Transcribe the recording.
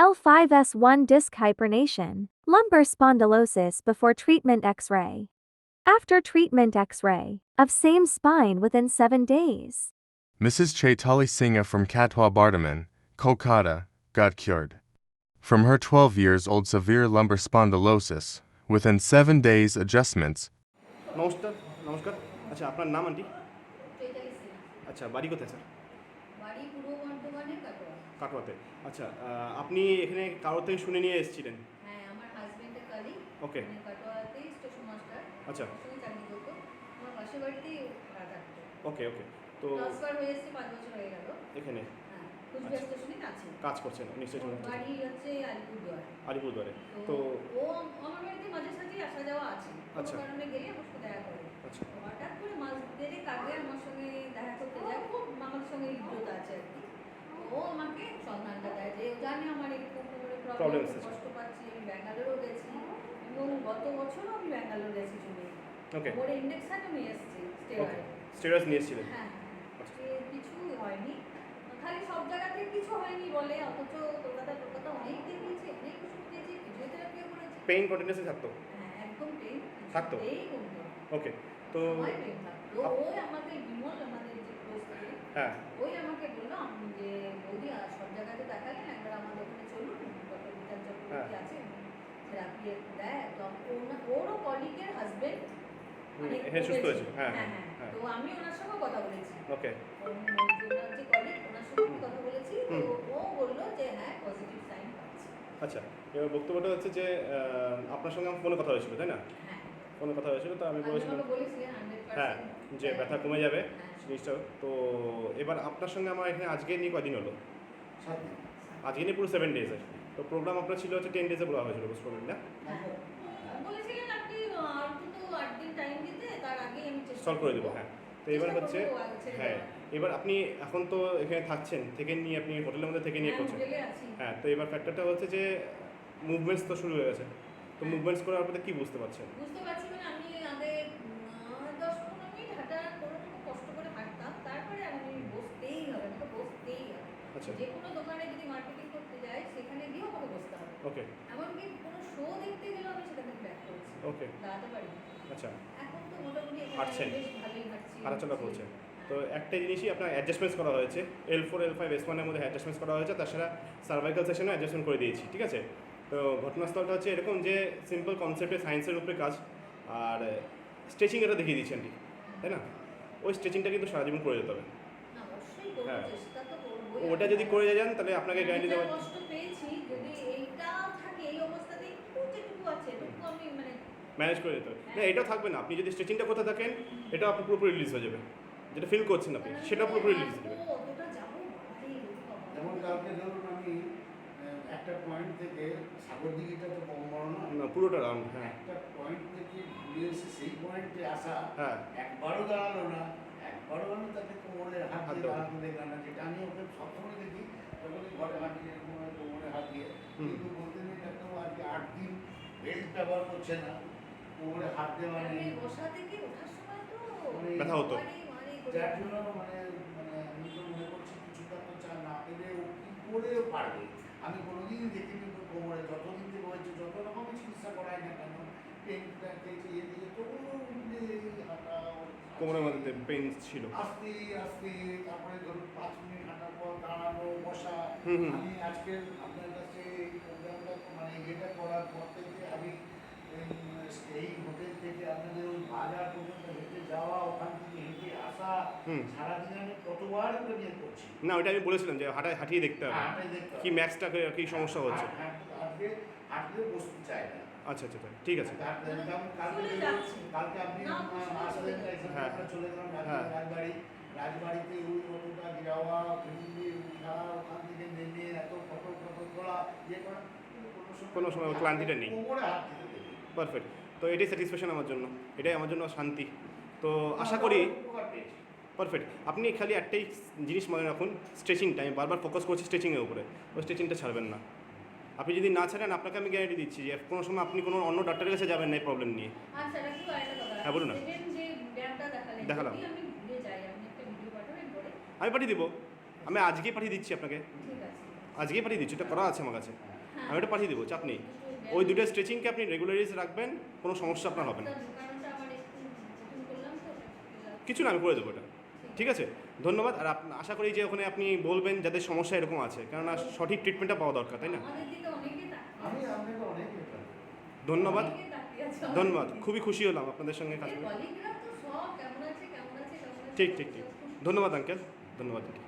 L5S1 disc hypernation, lumbar spondylosis before treatment X-ray. After treatment X-ray of same spine within 7 days. Mrs. Chaitali Singha from Katwa Bardhaman, Kolkata, got cured from her 12 years old severe lumbar spondylosis within 7 days adjustments. নমস্কার নমস্কার আচ্ছা আপনার নাম aunty Chaitali Sinha. আচ্ছা বাড়ি কোথায় sir বাড়ি পূর্ব বর্ধমানে কাটোয়া। কাটোয়াতে আচ্ছা আপনি এখানে কারোর থেকে শুনে নিয়ে এসেছিলেন হ্যাঁ, আমার হাজবেন্ডের কালিগ। ওকে কাটোয়াতেই স্টেশন মাস্টার। আচ্ছা ওর সঙ্গে চাকরি করতো। আমার পাশের বাড়িতেই ভাড়া থাকতো। ওকে ওকে তো ট্রান্সফার হয়ে এসেছে 5 বছর হয়ে গেল। এখানে হ্যাঁ, কুচবিহার স্টেশনে আছে। কাজ করছেন নিশ্চয়ই ওর বাড়ি হচ্ছে আলিপুরদুয়ার। আলিপুরদুয়ারে তো তো ও আমার বাড়িতে মাঝে সাঝে আসা যাওয়া আছে। আচ্ছা। কোনো কারণে গেলে আমার সাথে দেখা করে। আচ্ছা হঠাৎ করে মাস দেড়েক আগে আমার সঙ্গে দেখা করতে যায়। খুব আমার সঙ্গে ইজ্জত আছে আর কি। ও আমাকে সন্ধানটা দেয় যে ও জানে আমার এরকম কোমরে প্রবলেম, Problems আছে। কষ্ট পাচ্ছি। আমি ব্যাঙ্গালোরও গেছি এবং গত বছরও আমি ব্যাঙ্গালোর গেছি চলে। ওকে ওর ইন্ডেকশনও নিয়ে এসেছি ওকে স্টেরয়েড। স্টেরাস নিয়ে এসেছিলেন হ্যাঁ কিছু হয়নি, খালি সব জায়গা থেকে কিছু হয়নি বলে, অথচ কলকাতা অনেক দেখিয়েছি, অনেক কিছু দিয়েছি, ফিজিওথেরাপিও করেছি। পেইন কন্টিনিউসলি থাকতো হ্যাঁ একদম পেইন থাকতো? এই কমতো ওকে তো সময় পেইন থাকতো। ওই আমাকে বিমল আমাদের যে ক্লোজ থাকে হ্যাঁ ওই আমাকে বললো যে বৌদি সব জায়গাতে দেখালেন, একবার আমাদের ওখানে চলুন, ডক্টর বিধান চক্রবর্তী আছে, থেরাপি দেয়। তো ওরও কলিগের হাজবেন্ড হ্যাঁ সুস্থ হয়েছে হ্যাঁ হ্যাঁ হ্যাঁ হ্যাঁ, তো আমি ওনার সঙ্গে কথা বলেছি। ওকে ওনার যে কলিগ ওনার সঙ্গে আমি কথা বলেছি, তো ও বললো যে হ্যাঁ পজিটিভ সাইন পাচ্ছি। আচ্ছা এবার বক্তব্যটা হচ্ছে যে আপনার সঙ্গে আমার ফোনে কথা হয়েছিল তাই না হ্যাঁ ফোনে কথা হয়েছিল তো আমি আপনি বলেছিলাম আমাকে বলেছিলেন 100% হ্যাঁ যে ব্যথা কমে যাবে হ্যাঁ। জিনিসটা তো এবার আপনার সঙ্গে আমার এখানে আজকে নিয়ে কদিন হলো 7 দিন। আজকে নিয়ে পুরো 7 ডেজের তো প্রোগ্রাম আপনার ছিল হচ্ছে 10 ডেজে বলা হয়েছিল প্রোগ্রাম না হ্যাঁ। বলেছিলেন আপনি আর দুটো 8 দিন টাইম দিতে, তার আগে আমি চেষ্টা সলভ করে দেবো হ্যাঁ তো এবার চেষ্টা হচ্ছে করবো আগে ছেড়ে হ্যাঁ দেওয়ার। এবার আপনি এখন তো এখানে থাকছেন থেকে নিয়ে আপনি হোটেলের মধ্যে থেকে নিয়ে হ্যাঁ, করছেন হোটেলে আছি। হ্যাঁ তো এবার ফ্যাক্টরটা হচ্ছে যে মুভমেন্টস তো শুরু হয়ে গেছে তো হ্যাঁ। মুভমেন্টস করার পরে কি বুঝতে পারছেন বুঝতে পারছি মানে আমি আগে 10-15 মিনিট হাঁটা কোনোরকম কষ্ট করে হাঁটতাম, তারপরে আমি বসতেই হবে, আমাকে বসতেই হবে। আচ্ছা যে কোনো দোকানে যদি মার্কেটিং করতে যাই সেখানে গিয়েও আমাকে বসতে হবে। ওকে এমনকি কোনো শো দেখতে গেলেও আমি সেখান থেকে ব্যাক করেছি, ওকে দাঁড়াতে পারি। আচ্ছা এখন তো মোটামুটি এখানে হাঁটছেন? বেশ ভালোই হাঁটছি। হাঁটাচলা করছেন তো হ্যাঁ। একটা জিনিসই আপনার অ্যাডজাস্টমেন্টস করা হয়েছে L4 L5 S1 এর মধ্যে অ্যাডজাস্টমেন্টস করা হয়েছে তাছাড়া সার্ভাইকাল সেশনে অ্যাডজাস্টমেন্ট করে দিয়েছি ঠিক আছে তো ঘটনাস্থলটা হচ্ছে এরকম যে সিম্পল কনসেপ্টে সায়েন্সের উপরে কাজ আর স্ট্রেচিং এটা দেখিয়ে দিয়েছেন ঠিক তাই না ওই স্ট্রেচিংটা কিন্তু সারা জীবন করে যেতে হবে না, অবশ্যই করবো, হ্যাঁ। চেষ্টা তো করবোই। ওটা যদি করে যান তাহলে আপনাকে আমি গ্যারান্টি যা দেওয়া কষ্ট পেয়েছি, যদি এইটা থাকে এই অবস্থাতে একটু যেটুকু আছে এটুকু আমি মানে ম্যানেজ করে যেতে হবে না এটাও থাকবে না আপনি যদি স্ট্রেচিংটা কোথাও থাকেন এটা আপনি পুরোপুরি রিলিজ হয়ে যাবে যেটা ফিল করছেন আপনি সেটা পুরোপুরি রিলিজ হয়ে যাবে অতটা যাবো বাড়ি যেমন কালকে ধরুন আমি একটা পয়েন্ট থেকে সাগরদিঘিটা তো কম বড় না, না পুরোটা রাউন্ড হ্যাঁ একটা পয়েন্ট থেকে ঘুরে এসে সেই পয়েন্টে আসা হ্যাঁ একবারও দাঁড়ালো না, একবারও আমি তাকে কোমরে হাত হাত দিয়ে দেওয়া। দাঁড়াতে দেখলাম না, যেটা আমি ওকে সবসময় দেখি যখনই ঘরে হাঁটিয়ে কোমরে হাত দিয়ে, কিন্তু বলতে নেই ডাক্তারবাবু আজকে 8 দিন বেল্ট ব্যবহার করছে না, কোমরে হাত দিয়ে মানে আমি বসা থেকে ওঠার সময় তো ব্যথা হতো। মারি যার জন্য মানে আমি তো মনে করছি কিছুটা তো চা না পেলে ও কী করেও পারবে। আমি কোনোদিন দেখিনি তো কোমরে যতদিন থেকে হয়েছে যত রকমের চিকিৎসা করাই না কেন পেন ইয়ে দিয়ে তবুও কোমরের মধ্যে পেইন ছিল আস্তে আস্তে তারপরে ধরুন 5 মিনিট হাঁটার পর দাঁড়ানো বসা। আমি আজকে আপনার কাছে এই প্রোগ্রামটা মানে এটা করার পর থেকে আমি এই হোটেল থেকে আপনাদের ওই বাজার পর্যন্ত হেঁটে যাওয়া, ওখান থেকে হেঁটে আসা, সারাদিন আমি কতবার করে নিয়ে করছি। না ওইটা আমি বলেছিলাম যে হাঁটিয়ে দেখতে হবে হাঁটাই দেখতে হবে। কি ম্যাক্সটা কি সমস্যা হচ্ছে আজকে হাঁটলে বসতে চায় না। আচ্ছা আচ্ছা আচ্ছা, ঠিক আছে চলে যাচ্ছে। কালকে আপনি না, আসলেন না, হ্যাঁ। আমরা চলে গেলাম হ্যাঁ। রাজবাড়িতে ওই অতটা যাওয়া ফ্যামিলি উঠা, ওখান থেকে নেমে এত ফটো তোলা ইয়ে করা, কোনো সময় ওই ক্লান্তিটা নেই। কোমরে হাত দিতে দেখি। পারফেক্ট তো এটাই স্যাটিসফ্যাকশন আমার জন্য এটাই আমার জন্য শান্তি তো আশা করি উপকার পেয়েছি। পারফেক্ট আপনি খালি একটাই জিনিস মনে রাখুন স্ট্রেচিংটা আমি বারবার ফোকাস করছি স্ট্রেচিংয়ের উপরে ওই স্ট্রেচিংটা ছাড়বেন না আপনি যদি না ছাড়েন আপনাকে আমি গ্যারান্টি দিচ্ছি যে কোনো সময় আপনি কোনো অন্য ডাক্তারের কাছে যাবেন না এই প্রবলেম নিয়ে আচ্ছা রাখি আরেকটা কথা। হ্যাঁ, বলুন না। সেকেন্ড যে ব্যায়ামটা দেখালাম। যদি আমি ভুলে যাই, আপনি একটা ভিডিও পাঠাবেন পরে? আমি পাঠিয়ে দিব আমি আজকেই পাঠিয়ে দিচ্ছি আপনাকে ঠিক আছে। আজকেই পাঠিয়ে দিচ্ছি এটা করা আছে আমার কাছে আমি ওটা পাঠিয়ে দেবো, চাপ নেই। ওই দুটো স্ট্রেচিংকে আপনি রেগুলারাইজ রাখবেন, কোনো সমস্যা আপনার হবে না। ঢোকানোটা আবার একটু নতুন করলাম তো কিছু না, আমি করে দেবো এটা, ঠিক আছে। ধন্যবাদ। আর আশা করি যে ওখানে আপনি বলবেন যাদের সমস্যা এরকম আছে, কেননা সঠিক ট্রিটমেন্টটা পাওয়া দরকার, তাই না? আমাদের দিকে অনেকে তাকিয়ে আমি আছে। আপনাকে অনেক এটা ধন্যবাদ, অনেকে তাকিয়ে আছে আমাদের ধন্যবাদ, দিকে। খুবই খুশি হলাম আপনাদের সঙ্গে কাজ করে। কলিগরা তো সব কেমন আছে কেমন আছে কেমন আছে ঠিক ঠিক ঠিক, ধন্যবাদ আঙ্কেল, ধন্যবাদ দিদি।